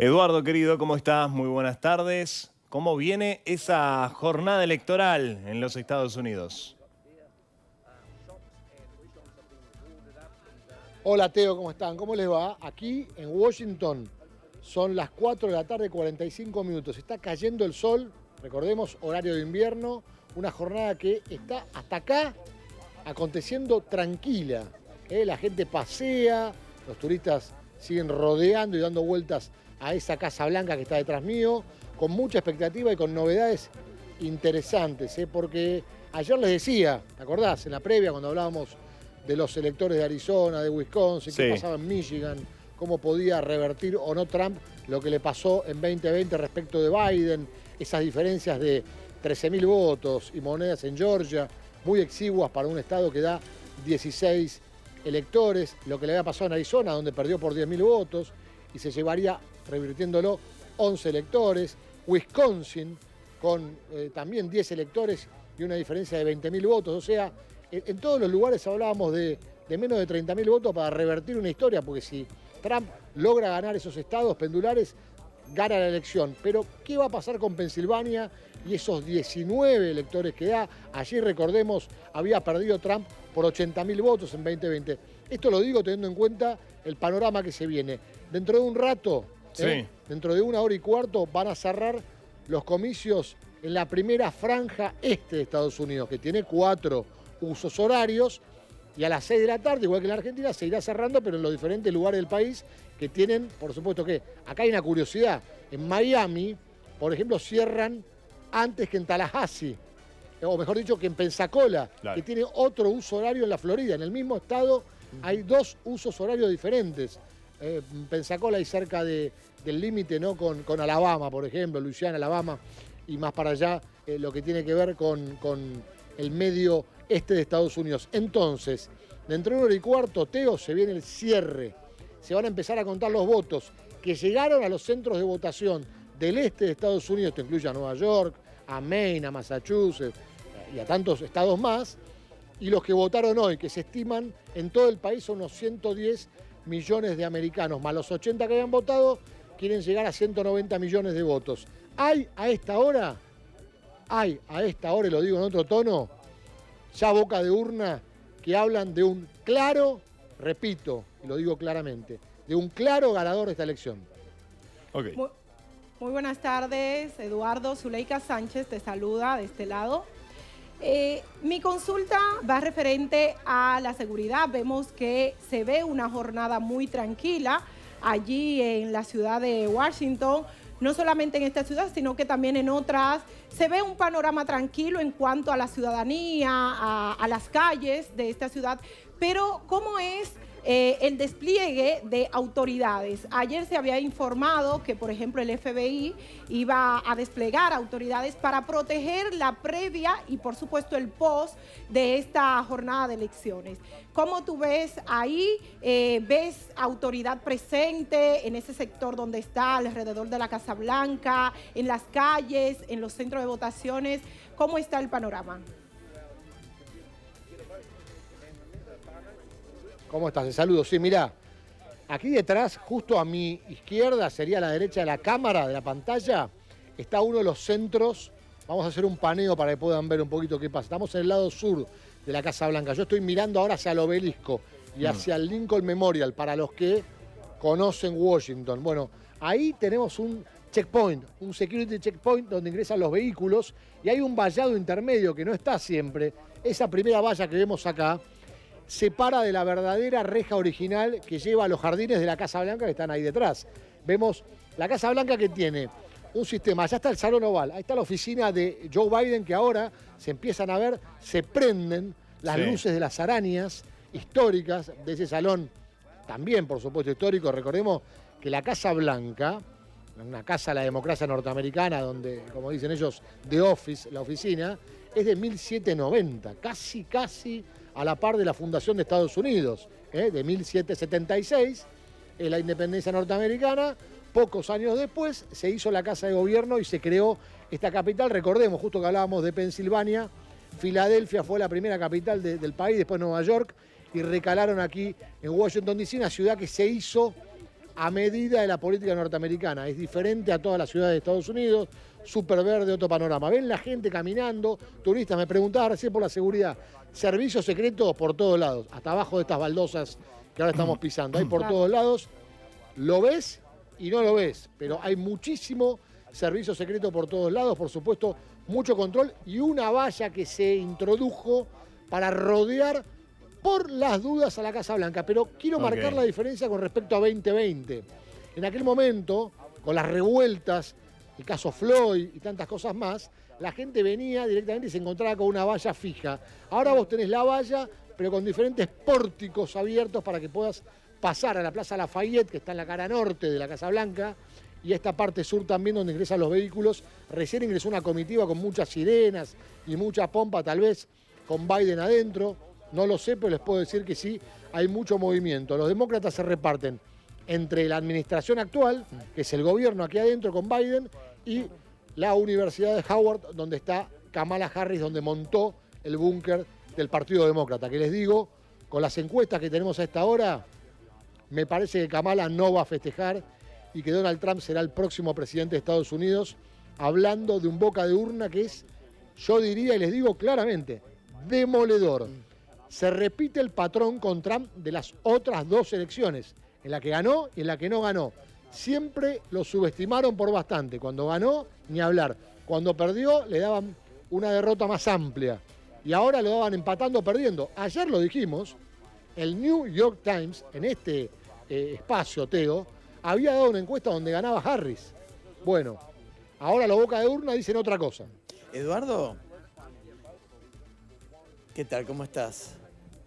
Eduardo, querido, ¿cómo estás? Muy buenas tardes. ¿Cómo viene esa jornada electoral en los Estados Unidos? Hola Teo, ¿cómo están? ¿Cómo les va? Aquí en Washington son las 4 de la tarde, 45 minutos. Está cayendo el sol, recordemos, horario de invierno, una jornada que está hasta acá aconteciendo tranquila. La gente pasea, los turistas siguen rodeando y dando vueltas a esa Casa Blanca que está detrás mío, con mucha expectativa y con novedades interesantes, porque ayer les decía, ¿te acordás? En la previa cuando hablábamos de los electores de Arizona, de Wisconsin, qué Sí. pasaba en Michigan, cómo podía revertir o no Trump lo que le pasó en 2020 respecto de Biden, esas diferencias de 13.000 votos y monedas en Georgia, muy exiguas para un estado que da 16 electores, lo que le había pasado en Arizona, donde perdió por 10.000 votos y se llevaría, revirtiéndolo, 11 electores, Wisconsin con también 10 electores y una diferencia de 20.000 votos, o sea, en todos los lugares hablábamos de menos de 30.000 votos para revertir una historia, porque si Trump logra ganar esos estados pendulares, gana la elección. Pero, ¿qué va a pasar con Pensilvania y esos 19 electores que da? Allí, recordemos, había perdido Trump por 80.000 votos en 2020. Esto lo digo teniendo en cuenta el panorama que se viene. Dentro de un rato, Sí. dentro de 1 hora y cuarto, van a cerrar los comicios en la primera franja este de Estados Unidos, que tiene 4 usos horarios, y a las 6 de la tarde, igual que en la Argentina, se irá cerrando, pero en los diferentes lugares del país que tienen, por supuesto que, acá hay una curiosidad, en Miami, por ejemplo, cierran antes que en Tallahassee, o mejor dicho, que en Pensacola, Claro. que tiene otro uso horario en la Florida. En el mismo estado hay 2 usos horarios diferentes. En Pensacola y cerca del límite, ¿no? con Alabama, por ejemplo, Luisiana, Alabama, y más para allá, lo que tiene que ver con el medio este de Estados Unidos. Entonces, dentro de 1 hora y cuarto, Teo, se viene el cierre. Se van a empezar a contar los votos que llegaron a los centros de votación del este de Estados Unidos. Esto incluye a Nueva York, a Maine, a Massachusetts y a tantos estados más. Y los que votaron hoy, que se estiman en todo el país son unos 110 millones de americanos, más los 80 que habían votado, quieren llegar a 190 millones de votos. Hay a esta hora, y lo digo en otro tono, ya boca de urna que hablan de un claro, repito, y lo digo claramente, de un claro ganador de esta elección. Ok. Muy buenas tardes, Eduardo. Zuleika Sánchez te saluda de este lado. Mi consulta va referente a la seguridad. Vemos que se ve una jornada muy tranquila allí en la ciudad de Washington. No solamente en esta ciudad, sino que también en otras. Se ve un panorama tranquilo en cuanto a la ciudadanía, a las calles de esta ciudad. Pero, ¿cómo es el despliegue de autoridades? Ayer se había informado que, por ejemplo, el FBI iba a desplegar autoridades para proteger la previa y, por supuesto, el post de esta jornada de elecciones. ¿Cómo tú ves ahí? ¿Ves autoridad presente en ese sector donde está, alrededor de la Casa Blanca, en las calles, en los centros de votaciones? ¿Cómo está el panorama? ¿Cómo estás? Te saludo. Sí, mirá, aquí detrás, justo a mi izquierda, sería a la derecha de la cámara, de la pantalla, está uno de los centros. Vamos a hacer un paneo para que puedan ver un poquito qué pasa. Estamos en el lado sur de la Casa Blanca. Yo estoy mirando ahora hacia el Obelisco y hacia el Lincoln Memorial, para los que conocen Washington. Bueno, ahí tenemos un checkpoint, un security checkpoint donde ingresan los vehículos, y hay un vallado intermedio que no está siempre. Esa primera valla que vemos acá separa de la verdadera reja original que lleva a los jardines de la Casa Blanca, que están ahí detrás. Vemos la Casa Blanca, que tiene un sistema. Allá está el Salón Oval, ahí está la oficina de Joe Biden, que ahora se empiezan a ver, se prenden las luces de las arañas históricas de ese salón, también por supuesto histórico. Recordemos que la Casa Blanca, una casa de la democracia norteamericana, donde, como dicen ellos, The Office, la oficina, es de 1790, casi a la par de la fundación de Estados Unidos, de 1776, la independencia norteamericana. Pocos años después se hizo la Casa de Gobierno y se creó esta capital. Recordemos, justo que hablábamos de Pensilvania, Filadelfia fue la primera capital del país, después Nueva York, y recalaron aquí en Washington, D.C., una ciudad que se hizo a medida de la política norteamericana. Es diferente a todas las ciudades de Estados Unidos, súper verde, otro panorama. Ven la gente caminando, turistas, me preguntaba recién por la seguridad. Servicios secretos por todos lados, hasta abajo de estas baldosas que ahora estamos pisando. Hay por todos lados, lo ves y no lo ves, pero hay muchísimo servicio secreto por todos lados, por supuesto, mucho control y una valla que se introdujo para rodear por las dudas a la Casa Blanca. Pero quiero marcar la diferencia con respecto a 2020. En aquel momento, con las revueltas, el caso Floyd y tantas cosas más, la gente venía directamente y se encontraba con una valla fija. Ahora vos tenés la valla, pero con diferentes pórticos abiertos para que puedas pasar a la Plaza Lafayette, que está en la cara norte de la Casa Blanca, y esta parte sur también donde ingresan los vehículos. Recién ingresó una comitiva con muchas sirenas y mucha pompa, tal vez con Biden adentro. No lo sé, pero les puedo decir que sí, hay mucho movimiento. Los demócratas se reparten entre la administración actual, que es el gobierno aquí adentro con Biden, y la Universidad de Howard, donde está Kamala Harris, donde montó el búnker del Partido Demócrata. Que les digo, con las encuestas que tenemos a esta hora, me parece que Kamala no va a festejar y que Donald Trump será el próximo presidente de Estados Unidos, hablando de un boca de urna que es, yo diría y les digo claramente, demoledor. Se repite el patrón con Trump de las otras dos elecciones, en la que ganó y en la que no ganó. Siempre lo subestimaron por bastante. Cuando ganó, ni hablar. Cuando perdió, le daban una derrota más amplia. Y ahora lo daban empatando o perdiendo. Ayer lo dijimos, el New York Times, en este espacio, Teo, había dado una encuesta donde ganaba Harris. Bueno, ahora los boca de urna dicen otra cosa. Eduardo, ¿qué tal? ¿Cómo estás?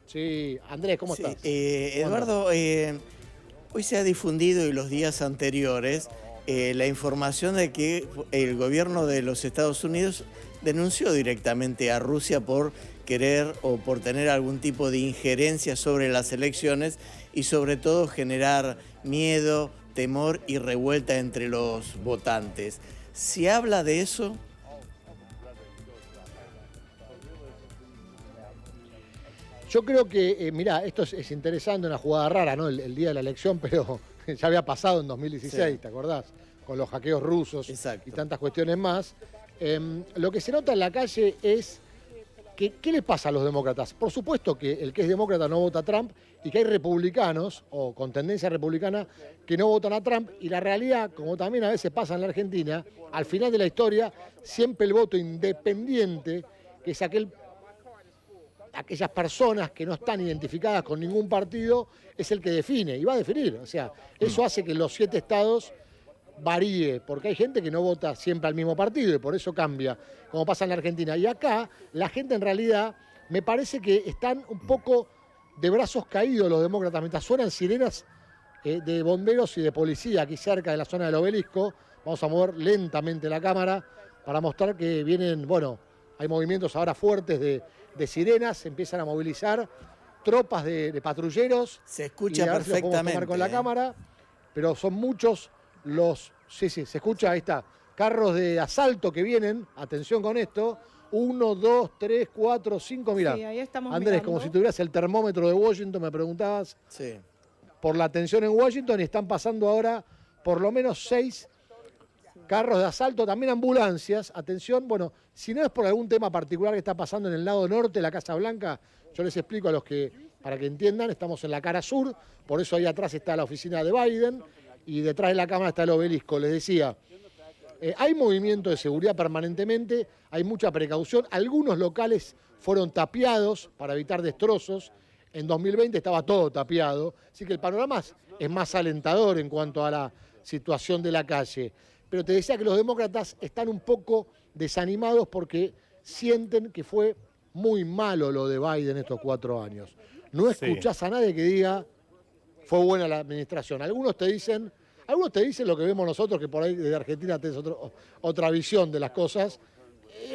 Sí, Andrés, ¿cómo estás? Eduardo, hoy se ha difundido y los días anteriores la información de que el gobierno de los Estados Unidos denunció directamente a Rusia por querer o por tener algún tipo de injerencia sobre las elecciones y sobre todo generar miedo, temor y revuelta entre los votantes. ¿Se habla de eso? Yo creo que, mirá, esto es interesante, una jugada rara, ¿no? El día de la elección, pero ya había pasado en 2016, sí. ¿Te acordás? Con los hackeos rusos. Exacto. Y tantas cuestiones más. Lo que se nota en la calle es que, ¿qué les pasa a los demócratas? Por supuesto que el que es demócrata no vota a Trump y que hay republicanos, o con tendencia republicana, que no votan a Trump. Y la realidad, como también a veces pasa en la Argentina, al final de la historia, siempre el voto independiente, que es aquellas personas que no están identificadas con ningún partido, es el que define y va a definir. O sea, eso hace que los 7 estados varíe, porque hay gente que no vota siempre al mismo partido y por eso cambia, como pasa en la Argentina. Y acá la gente en realidad me parece que están un poco de brazos caídos los demócratas, mientras suenan sirenas de bomberos y de policía aquí cerca de la zona del Obelisco. Vamos a mover lentamente la cámara para mostrar que vienen, bueno, hay movimientos ahora fuertes de sirenas, se empiezan a movilizar tropas de patrulleros. Se escucha perfectamente. Tomar con la cámara, pero son muchos los... Sí, se escucha, ahí está. Carros de asalto que vienen, atención con esto. 1, 2, 3, 4, 5, mirá. Sí, ahí estamos Andrés, mirando. como si tuvieras el termómetro de Washington, me preguntabas. Sí. Por la tensión en Washington y están pasando ahora por lo menos 6 carros de asalto, también ambulancias. Atención, bueno, si no es por algún tema particular que está pasando en el lado norte de la Casa Blanca, yo les explico a los que, para que entiendan, estamos en la cara sur, por eso ahí atrás está la oficina de Biden y detrás de la cámara está el Obelisco. Les decía, hay movimiento de seguridad permanentemente, hay mucha precaución. Algunos locales fueron tapiados para evitar destrozos. En 2020 estaba todo tapiado, así que el panorama es más alentador en cuanto a la situación de la calle. Pero te decía que los demócratas están un poco desanimados porque sienten que fue muy malo lo de Biden estos 4 años. No escuchás a nadie que diga fue buena la administración. Algunos te dicen lo que vemos nosotros, que por ahí desde Argentina tenés otra visión de las cosas.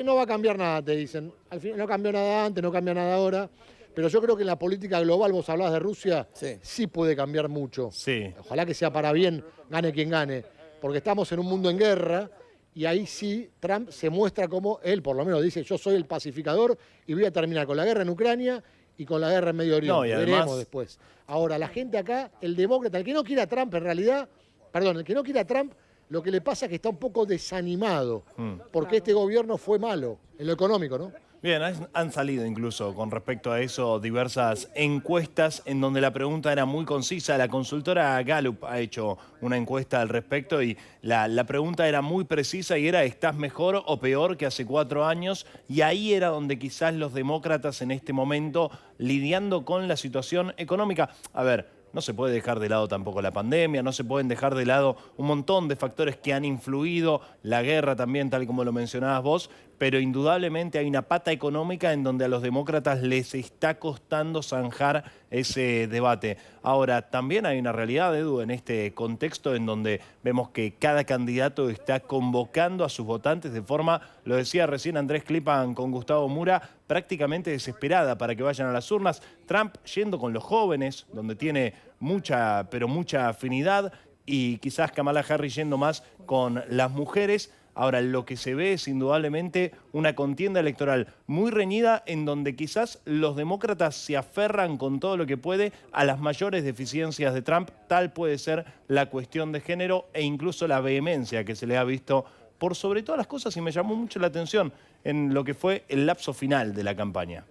No va a cambiar nada, te dicen. Al final no cambió nada antes, no cambia nada ahora. Pero yo creo que en la política global, vos hablabas de Rusia, sí puede cambiar mucho. Sí. Ojalá que sea para bien, gane quien gane. Porque estamos en un mundo en guerra y ahí sí Trump se muestra como él, por lo menos dice, yo soy el pacificador y voy a terminar con la guerra en Ucrania y con la guerra en Medio Oriente. No, y además- Veremos después. Ahora, la gente acá, el demócrata, el que no quiere a Trump, en realidad, perdón, el que no quiere a Trump, lo que le pasa es que está un poco desanimado, porque este gobierno fue malo, en lo económico, ¿no? Bien, han salido incluso con respecto a eso diversas encuestas en donde la pregunta era muy concisa. La consultora Gallup ha hecho una encuesta al respecto y la pregunta era muy precisa y era: ¿estás mejor o peor que hace 4 años? Y ahí era donde quizás los demócratas en este momento, lidiando con la situación económica. A ver, no se puede dejar de lado tampoco la pandemia, no se pueden dejar de lado un montón de factores que han influido, la guerra también, tal como lo mencionabas vos, pero indudablemente hay una pata económica en donde a los demócratas les está costando zanjar ese debate. Ahora, también hay una realidad, Edu, en este contexto en donde vemos que cada candidato está convocando a sus votantes de forma, lo decía recién Andrés Klipan con Gustavo Mura, prácticamente desesperada para que vayan a las urnas. Trump yendo con los jóvenes, donde tiene mucha, pero mucha afinidad, y quizás Kamala Harris yendo más con las mujeres. Ahora, lo que se ve es indudablemente una contienda electoral muy reñida en donde quizás los demócratas se aferran con todo lo que puede a las mayores deficiencias de Trump. Tal puede ser la cuestión de género e incluso la vehemencia que se le ha visto por sobre todas las cosas, y me llamó mucho la atención en lo que fue el lapso final de la campaña.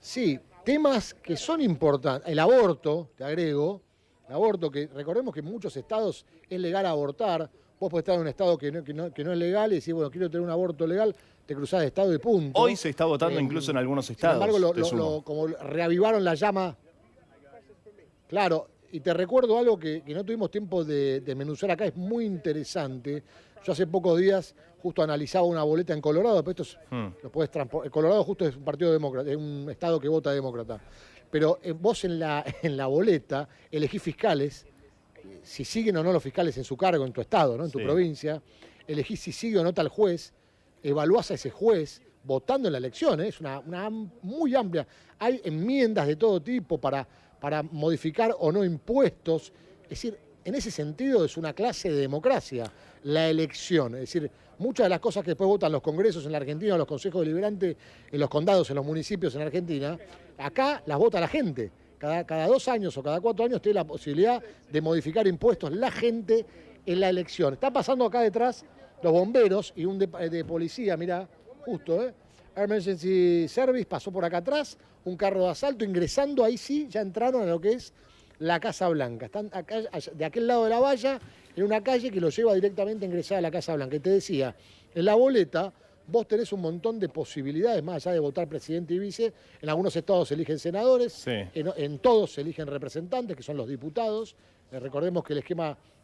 Sí, temas que son importantes. El aborto, te agrego, el aborto, que recordemos que en muchos estados es legal abortar. Vos podés estar en un estado que no es legal y decir, bueno, quiero tener un aborto legal, te cruzás de estado y punto. Hoy se está votando incluso en algunos estados. Sin embargo, como reavivaron la llama. Claro, y te recuerdo algo que no tuvimos tiempo de desmenuzar acá, es muy interesante. Yo hace pocos días justo analizaba una boleta en Colorado, pero esto lo podés transportar. Colorado justo es un partido demócrata, es un estado que vota demócrata. Pero vos en la boleta elegís fiscales, si siguen o no los fiscales en su cargo, en tu estado, ¿no? En tu provincia, elegís si sigue o no tal juez, evaluás a ese juez votando en la elección, es una muy amplia. Hay enmiendas de todo tipo para modificar o no impuestos. Es decir, en ese sentido es una clase de democracia, la elección. Es decir, muchas de las cosas que después votan los congresos en la Argentina, los consejos deliberantes en los condados, en los municipios en Argentina, acá las vota la gente. Cada 2 años o cada 4 años tiene la posibilidad de modificar impuestos la gente en la elección. Está pasando acá detrás los bomberos y un de policía, mirá, justo, Emergency Service pasó por acá atrás, un carro de asalto ingresando, ahí sí, ya entraron a lo que es la Casa Blanca. Están acá, de aquel lado de la valla, en una calle que los lleva directamente a ingresar a la Casa Blanca. Y te decía, en la boleta vos tenés un montón de posibilidades, más allá de votar presidente y vice. En algunos estados se eligen senadores, en todos se eligen representantes, que son los diputados. Recordemos que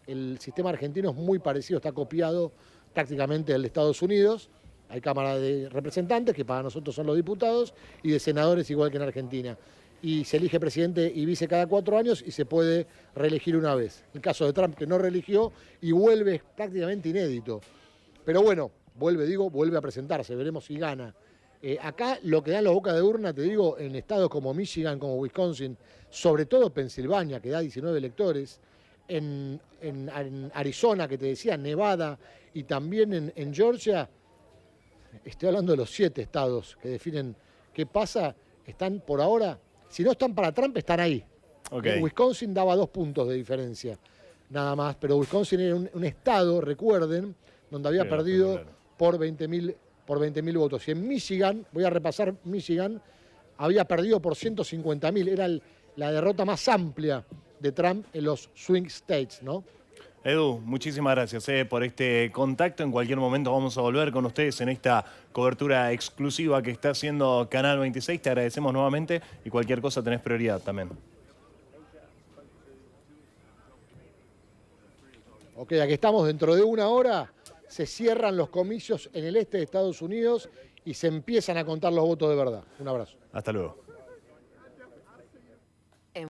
el sistema argentino es muy parecido, está copiado prácticamente del de Estados Unidos. Hay Cámara de Representantes, que para nosotros son los diputados, y de senadores igual que en Argentina. Y se elige presidente y vice cada 4 años y se puede reelegir una vez. El caso de Trump, que no reeligió y vuelve prácticamente inédito. Pero bueno, vuelve a presentarse, veremos si gana. Acá lo que dan los bocas de urna, te digo, en estados como Michigan, como Wisconsin, sobre todo Pensilvania, que da 19 electores, en Arizona, que te decía, Nevada, y también en Georgia. Estoy hablando de los 7 estados que definen qué pasa. Están por ahora, si no están para Trump, están ahí. Okay. Wisconsin daba 2 puntos de diferencia, nada más. Pero Wisconsin era un estado, recuerden, donde había perdido por 20.000 votos. Y en Michigan, voy a repasar Michigan, había perdido por 150.000. Era la derrota más amplia de Trump en los swing states, ¿no? Edu, muchísimas gracias por este contacto. En cualquier momento vamos a volver con ustedes en esta cobertura exclusiva que está haciendo Canal 26. Te agradecemos nuevamente y cualquier cosa tenés prioridad también. Ok, aquí estamos. Dentro de 1 hora se cierran los comicios en el este de Estados Unidos y se empiezan a contar los votos de verdad. Un abrazo. Hasta luego.